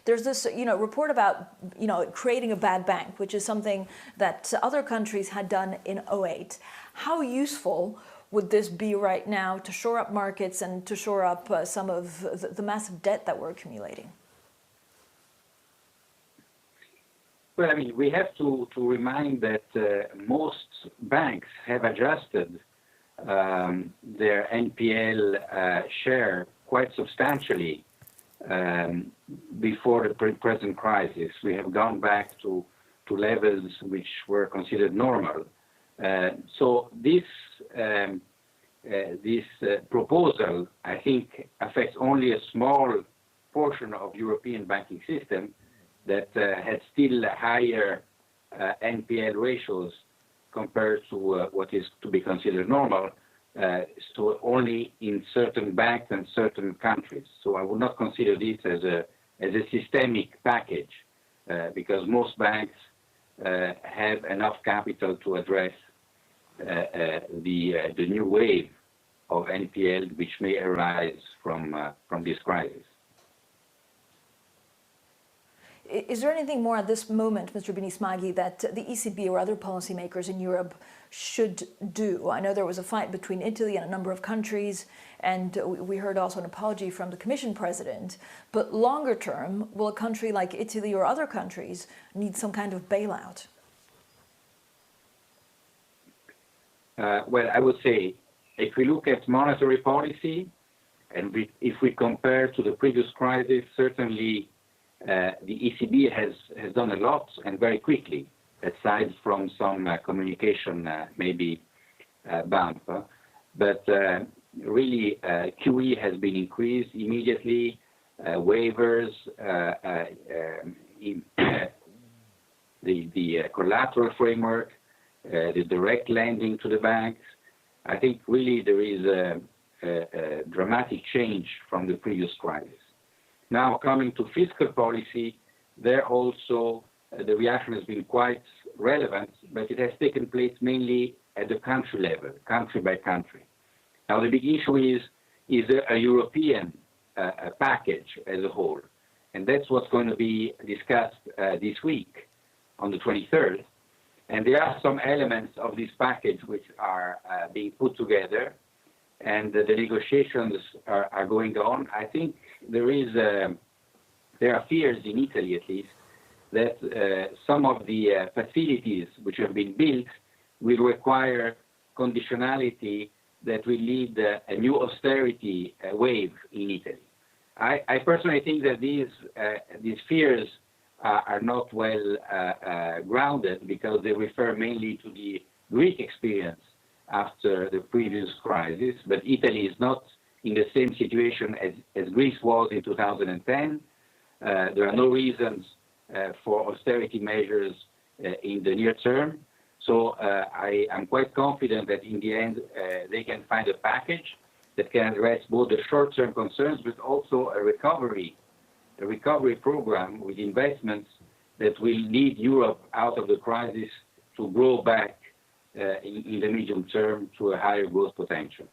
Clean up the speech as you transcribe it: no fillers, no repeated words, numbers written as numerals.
there's this, report about, creating a bad bank, which is something that other countries had done in '08. How useful would this be right now to shore up markets and to shore up some of the massive debt that we're accumulating? Well, I mean, we have to remind that most banks have adjusted their NPL share quite substantially before the present crisis. We have gone back to levels which were considered normal. So this proposal, I think, affects only a small portion of European banking system that has still higher NPL ratios compared to what is to be considered normal, so only in certain banks and certain countries. So I would not consider this as a systemic package because most banks have enough capital to address the new wave of NPL which may arise from this crisis. Is there anything more at this moment, Mr. Bini Smaghi, that the ECB or other policymakers in Europe should do? I know there was a fight between Italy and a number of countries, and we heard also an apology from the Commission President. But longer term, will a country like Italy or other countries need some kind of bailout? Well, I would say if we look at monetary policy, and if we compare to the previous crisis, certainly the ECB has done a lot and very quickly, aside from some communication maybe bump. But really, QE has been increased immediately, waivers, the collateral framework, the direct lending to the banks. I think really there is a dramatic change from the previous crisis. Now, coming to fiscal policy, there also the reaction has been quite relevant, but it has taken place mainly at the country level, country by country. Now, the big issue is there a European package as a whole? And that's what's going to be discussed this week on the 23rd. And there are some elements of this package which are being put together, and the negotiations are going on. I think there are fears in Italy, at least, that some of the facilities which have been built will require conditionality that will lead a new austerity wave in Italy. I personally think that these fears are not well grounded because they refer mainly to the Greek experience after the previous crisis, but Italy is not in the same situation as Greece was in 2010. There are no reasons for austerity measures in the near term. So I am quite confident that in the end they can find a package that can address both the short-term concerns but also a recovery program with investments that will lead Europe out of the crisis to grow back in the medium term to a higher growth potential.